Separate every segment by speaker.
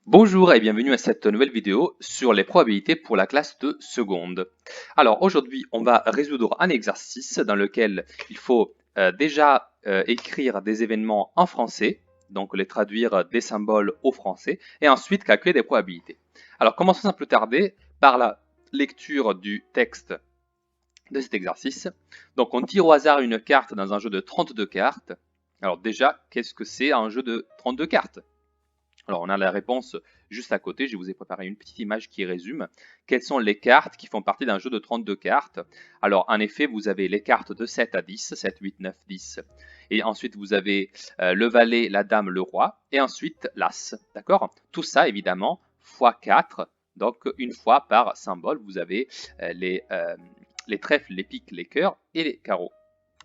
Speaker 1: Bonjour et bienvenue à cette nouvelle vidéo sur les probabilités pour la classe de seconde. Alors aujourd'hui, on va résoudre un exercice dans lequel il faut déjà écrire des événements en français, donc les traduire des symboles au français, et ensuite calculer des probabilités. Alors commençons sans plus tarder par la lecture du texte de cet exercice. Donc on tire au hasard une carte dans un jeu de 32 cartes. Alors déjà, qu'est-ce que c'est un jeu de 32 cartes? Alors, on a la réponse juste à côté. Je vous ai préparé une petite image qui résume quelles sont les cartes qui font partie d'un jeu de 32 cartes. Alors, en effet, vous avez les cartes de 7 à 10, 7, 8, 9, 10. Et ensuite, vous avez le valet, la dame, le roi. Et ensuite, l'as. D'accord? Tout ça, évidemment, fois 4. Donc, une fois par symbole, vous avez les trèfles, les piques, les cœurs et les carreaux.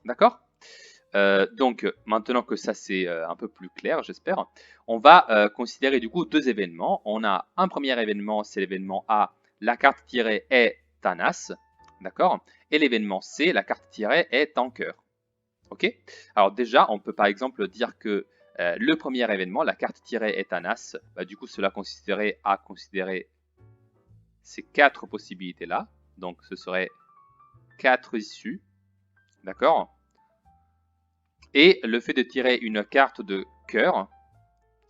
Speaker 1: D'accord? Donc, maintenant que ça c'est un peu plus clair, j'espère, on va considérer du coup deux événements. On a un premier événement, c'est l'événement A, la carte tirée est un as, d'accord? Et l'événement C, la carte tirée est en cœur. Ok? Alors déjà, on peut par exemple dire que le premier événement, la carte tirée est un as, bah, du coup cela consisterait à considérer ces quatre possibilités-là. Donc ce serait quatre issues, d'accord? Et le fait de tirer une carte de cœur,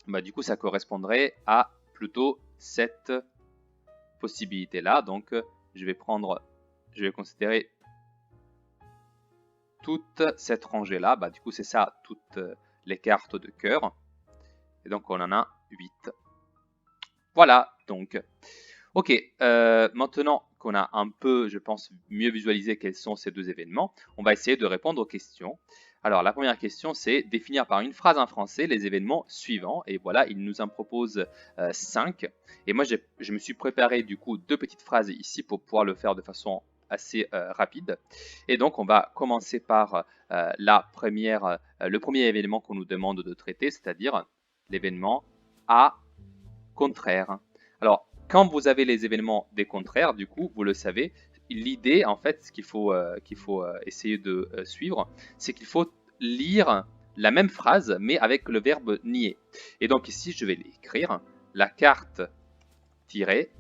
Speaker 1: bah, du coup, ça correspondrait à plutôt cette possibilité-là. Donc, je vais considérer toute cette rangée-là. Bah, du coup, c'est ça, toutes les cartes de cœur. Et donc, on en a 8. Voilà, donc. Ok, maintenant qu'on a un peu, je pense, mieux visualisé quels sont ces deux événements, on va essayer de répondre aux questions. Alors, la première question, c'est définir par une phrase en français les événements suivants. Et voilà, il nous en propose 5. Et moi, je me suis préparé du coup deux petites phrases ici pour pouvoir le faire de façon assez rapide. Et donc, on va commencer par le premier événement qu'on nous demande de traiter, c'est-à-dire l'événement A contraire. Alors, quand vous avez les événements des contraires, du coup, vous le savez, l'idée, en fait, ce qu'il faut essayer de suivre, c'est qu'il faut lire la même phrase, mais avec le verbe nier. Et donc ici, je vais l'écrire. La carte tirée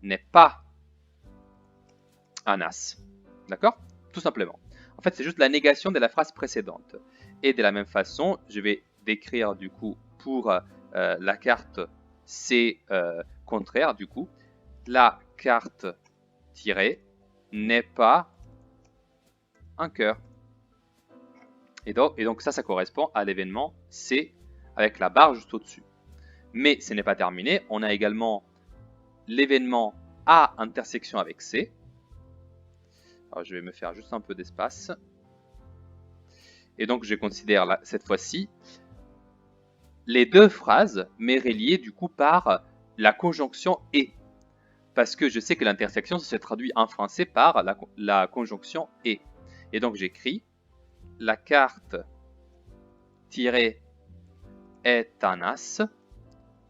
Speaker 1: n'est pas un as. D'accord? Tout simplement. En fait, c'est juste la négation de la phrase précédente. Et de la même façon, je vais décrire du coup pour la carte C contraire, du coup, la carte tirée n'est pas un cœur. Et donc ça correspond à l'événement C avec la barre juste au-dessus. Mais ce n'est pas terminé. On a également l'événement A intersection avec C. Alors je vais me faire juste un peu d'espace. Et donc je considère cette fois-ci les deux phrases, mais reliées du coup par la conjonction et. Parce que je sais que l'intersection se traduit en français par la conjonction et. Et donc j'écris la carte tirée est un as.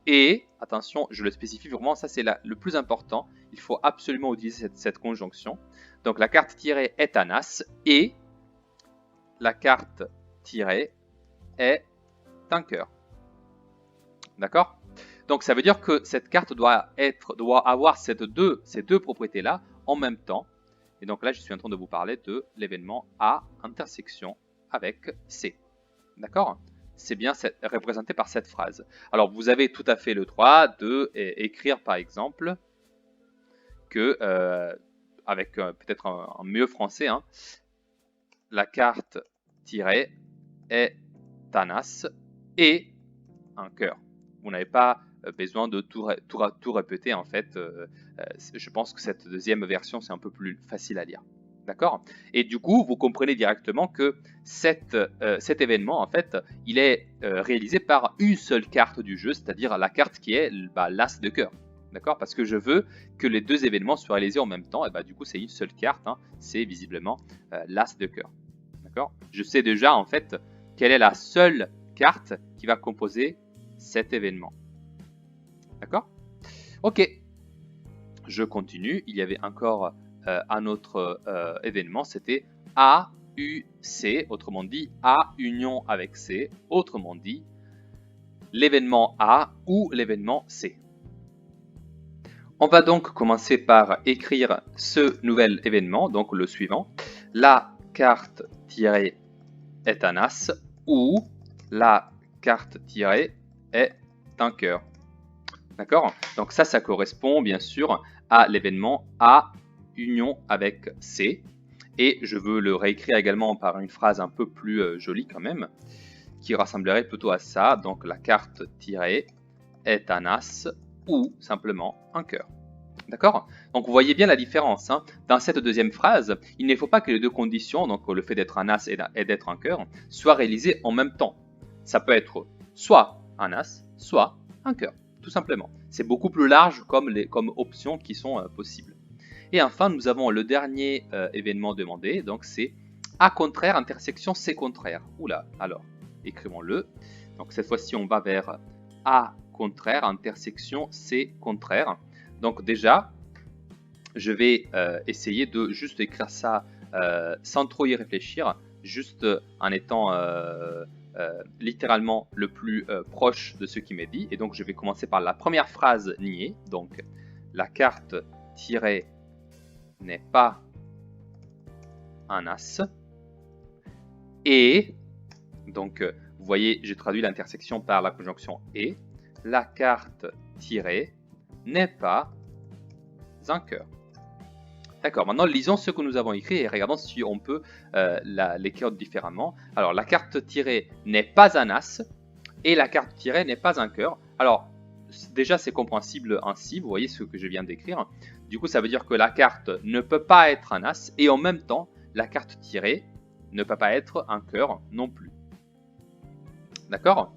Speaker 1: Et, attention, je le spécifie vraiment, ça c'est le plus important. Il faut absolument utiliser cette conjonction. Donc la carte tirée est un as et la carte tirée est un cœur. D'accord? Donc ça veut dire que cette carte doit avoir ces deux propriétés-là en même temps. Et donc là, je suis en train de vous parler de l'événement A intersection avec C. D'accord? C'est bien représenté par cette phrase. Alors vous avez tout à fait le droit de écrire par exemple que, avec peut-être un mieux français, hein, la carte tirée est un as et un cœur. Vous n'avez pas besoin de tout répéter en fait. Je pense que cette deuxième version c'est un peu plus facile à lire. D'accord? Et du coup, vous comprenez directement que cet événement, en fait, il est réalisé par une seule carte du jeu, c'est-à-dire la carte qui est l'as de cœur. D'accord? Parce que je veux que les deux événements soient réalisés en même temps, et du coup, c'est une seule carte, hein, c'est visiblement l'as de cœur. D'accord? Je sais déjà, en fait, quelle est la seule carte qui va composer cet événement. D'accord? Ok. Je continue. Il y avait encore un autre événement, c'était AUC, autrement dit A union avec C, autrement dit l'événement A ou l'événement C. On va donc commencer par écrire ce nouvel événement, donc le suivant. La carte tirée est un as ou la carte tirée est un cœur. D'accord? Donc ça correspond bien sûr à l'événement A union avec C. Et je veux le réécrire également par une phrase un peu plus jolie quand même, qui ressemblerait plutôt à ça. Donc la carte tirée est un as ou simplement un cœur. D'accord? Donc vous voyez bien la différence. Hein. Dans cette deuxième phrase, il ne faut pas que les deux conditions, donc le fait d'être un as et d'être un cœur, soient réalisées en même temps. Ça peut être soit un as, soit un cœur, tout simplement. C'est beaucoup plus large comme options qui sont possibles. Et enfin, nous avons le dernier événement demandé, donc c'est A contraire intersection C contraire. Oula, alors, écrivons-le. Donc cette fois-ci, on va vers A contraire intersection C contraire. Donc déjà, je vais essayer de juste écrire ça sans trop y réfléchir, juste en étant littéralement le plus proche de ce qui m'est dit. Et donc, je vais commencer par la première phrase niée. Donc, la carte tirée n'est pas un as. Et, donc, vous voyez, j'ai traduit l'intersection par la conjonction et. La carte tirée n'est pas un cœur. D'accord, maintenant lisons ce que nous avons écrit et regardons si on peut l'écrire différemment. Alors, la carte tirée n'est pas un as et la carte tirée n'est pas un cœur. Alors, déjà, c'est compréhensible ainsi, vous voyez ce que je viens d'écrire. Du coup, ça veut dire que la carte ne peut pas être un as et en même temps, la carte tirée ne peut pas être un cœur non plus. D'accord?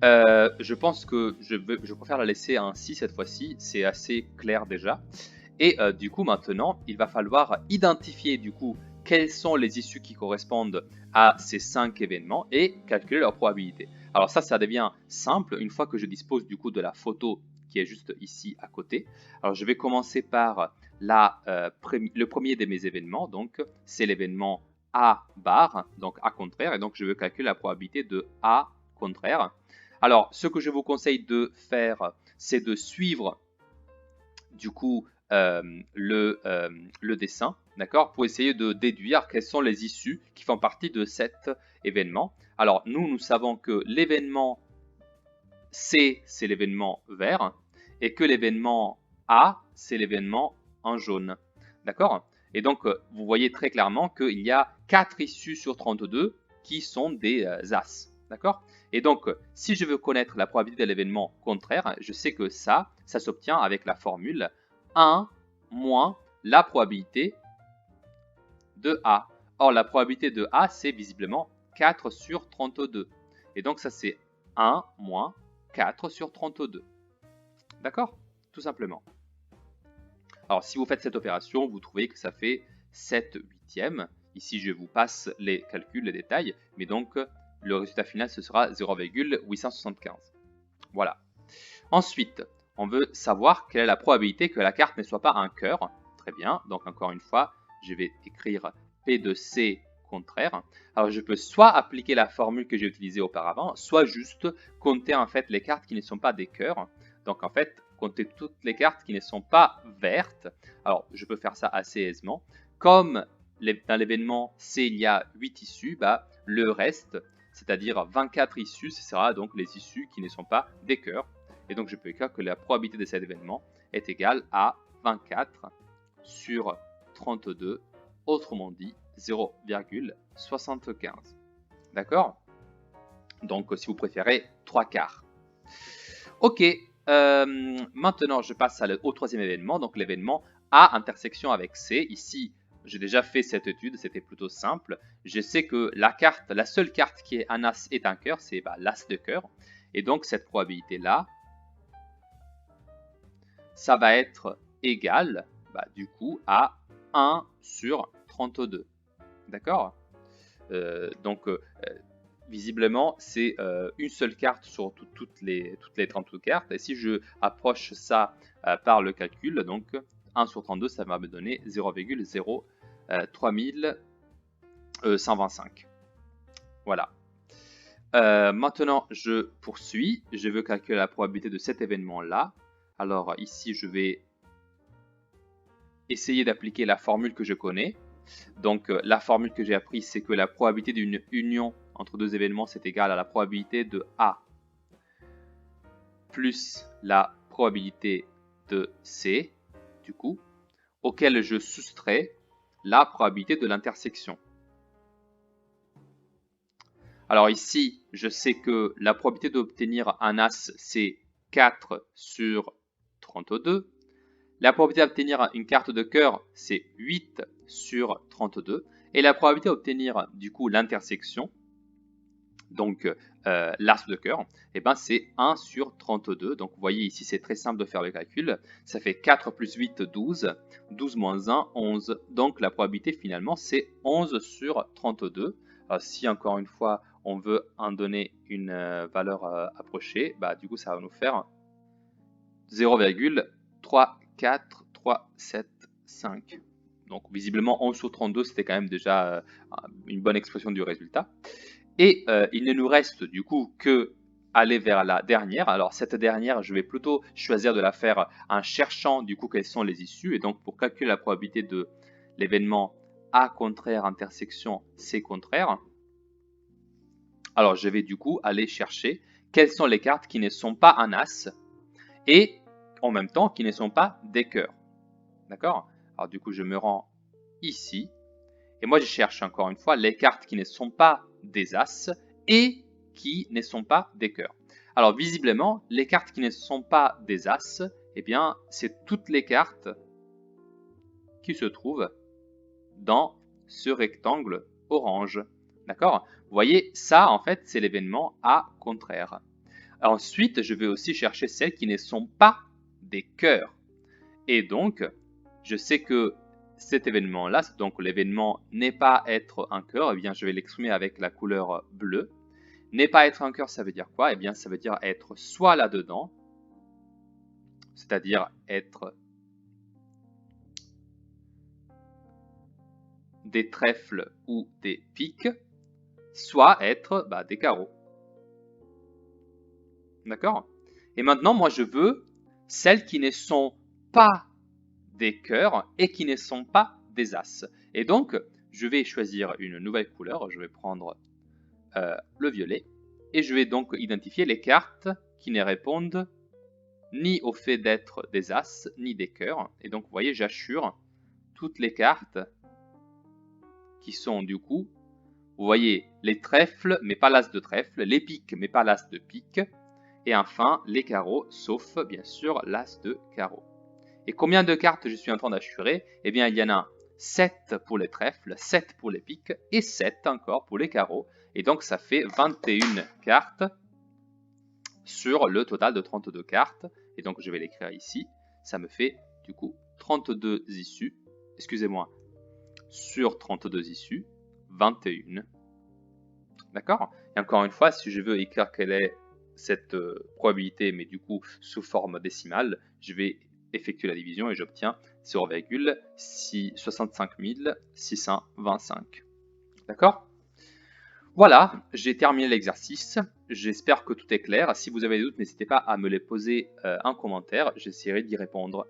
Speaker 1: Je pense que je préfère la laisser ainsi cette fois-ci, c'est assez clair déjà. Et du coup, maintenant, il va falloir identifier du coup quelles sont les issues qui correspondent à ces 5 événements et calculer leur probabilité. Alors ça devient simple une fois que je dispose du coup de la photo qui est juste ici à côté. Alors je vais commencer par le premier de mes événements, donc c'est l'événement A bar, donc A contraire, et donc je veux calculer la probabilité de A contraire. Alors ce que je vous conseille de faire, c'est de suivre du coup le dessin, d'accord, pour essayer de déduire quelles sont les issues qui font partie de cet événement. Alors nous savons que l'événement C, c'est l'événement vert, et que l'événement A, c'est l'événement en jaune, d'accord. Et donc vous voyez très clairement qu'il y a 4 issues sur 32 qui sont des as, d'accord. Et donc, si je veux connaître la probabilité de l'événement contraire, je sais que ça s'obtient avec la formule 1 moins la probabilité de A. Or, la probabilité de A, c'est visiblement 4 sur 32. Et donc, ça, c'est 1 moins 4 sur 32. D'accord? Tout simplement. Alors, si vous faites cette opération, vous trouvez que ça fait 7 huitièmes. Ici, je vous passe les calculs, les détails. Mais donc, le résultat final, ce sera 0,875. Voilà. Ensuite, on veut savoir quelle est la probabilité que la carte ne soit pas un cœur. Très bien. Donc, encore une fois, je vais écrire P de C contraire. Alors, je peux soit appliquer la formule que j'ai utilisée auparavant, soit juste compter en fait les cartes qui ne sont pas des cœurs. Donc, en fait, compter toutes les cartes qui ne sont pas vertes. Alors, je peux faire ça assez aisément. Comme dans l'événement C, il y a 8 issues, le reste, c'est-à-dire 24 issues, ce sera donc les issues qui ne sont pas des cœurs. Et donc, je peux écrire que la probabilité de cet événement est égale à 24 sur 32, autrement dit 0,75. D'accord? Donc, si vous préférez, 3 quarts. Ok, maintenant, je passe au troisième événement, donc l'événement A intersection avec C. Ici, j'ai déjà fait cette étude, c'était plutôt simple. Je sais que la seule carte qui est un as est un cœur, c'est l'as de cœur. Et donc, cette probabilité-là, ça va être égal, du coup, à 1 sur 32. D'accord? Donc, visiblement, c'est une seule carte sur toutes les 32 cartes. Et si je approche ça par le calcul, donc 1 sur 32, ça va me donner 0,03125. Voilà. Maintenant, je poursuis. Je veux calculer la probabilité de cet événement-là. Alors ici, je vais essayer d'appliquer la formule que je connais. Donc la formule que j'ai apprise, c'est que la probabilité d'une union entre deux événements, c'est égal à la probabilité de A plus la probabilité de C, du coup, auquel je soustrais la probabilité de l'intersection. Alors ici, je sais que la probabilité d'obtenir un as, c'est 4 sur 32. La probabilité d'obtenir une carte de cœur, c'est 8 sur 32. Et la probabilité d'obtenir du coup l'intersection, donc l'as de cœur, eh ben, c'est 1 sur 32. Donc vous voyez ici, c'est très simple de faire le calcul. Ça fait 4 plus 8, 12. 12 moins 1, 11. Donc la probabilité finalement, c'est 11 sur 32. Si encore une fois, on veut en donner une valeur approchée, bah, du coup, ça va nous faire 0,3437,5. Donc visiblement 11 sur 32, c'était quand même déjà une bonne expression du résultat. Et il ne nous reste du coup que aller vers la dernière. Alors cette dernière, je vais plutôt choisir de la faire en cherchant du coup quelles sont les issues. Et donc pour calculer la probabilité de l'événement A contraire intersection C contraire, alors je vais du coup aller chercher quelles sont les cartes qui ne sont pas un as et en même temps qui ne sont pas des cœurs. D'accord? Alors du coup je me rends ici et moi je cherche encore une fois les cartes qui ne sont pas des as et qui ne sont pas des cœurs. Alors visiblement les cartes qui ne sont pas des as, eh bien c'est toutes les cartes qui se trouvent dans ce rectangle orange. D'accord? Vous voyez, ça en fait c'est l'événement A contraire. Ensuite, je vais aussi chercher celles qui ne sont pas des cœurs. Et donc, je sais que cet événement-là, donc l'événement n'est pas être un cœur, eh bien je vais l'exprimer avec la couleur bleue. N'est pas être un cœur, ça veut dire quoi? Eh bien ça veut dire être soit là-dedans, c'est-à-dire être des trèfles ou des piques, soit être des carreaux. D'accord? Et maintenant, moi je veux celles qui ne sont pas des cœurs et qui ne sont pas des as. Et donc, je vais choisir une nouvelle couleur. Je vais prendre le violet. Et je vais donc identifier les cartes qui ne répondent ni au fait d'être des as, ni des cœurs. Et donc, vous voyez, j'assure toutes les cartes qui sont du coup, vous voyez, les trèfles, mais pas l'as de trèfle, les piques, mais pas l'as de pique, et enfin, les carreaux, sauf, bien sûr, l'as de carreau. Et combien de cartes je suis en train d'assurer? Eh bien, il y en a 7 pour les trèfles, 7 pour les piques et 7 encore pour les carreaux. Et donc, ça fait 21 cartes sur le total de 32 cartes. Et donc, je vais l'écrire ici. Ça me fait, du coup, 32 issues. Excusez-moi. Sur 32 issues, 21. D'accord? Et encore une fois, si je veux écrire quelle est cette probabilité, mais du coup, sous forme décimale, je vais effectuer la division et j'obtiens 0,65 625. D'accord? Voilà, j'ai terminé l'exercice. J'espère que tout est clair. Si vous avez des doutes, n'hésitez pas à me les poser en commentaire. J'essaierai d'y répondre.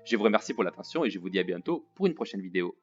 Speaker 1: Je vous remercie pour l'attention et je vous dis à bientôt pour une prochaine vidéo.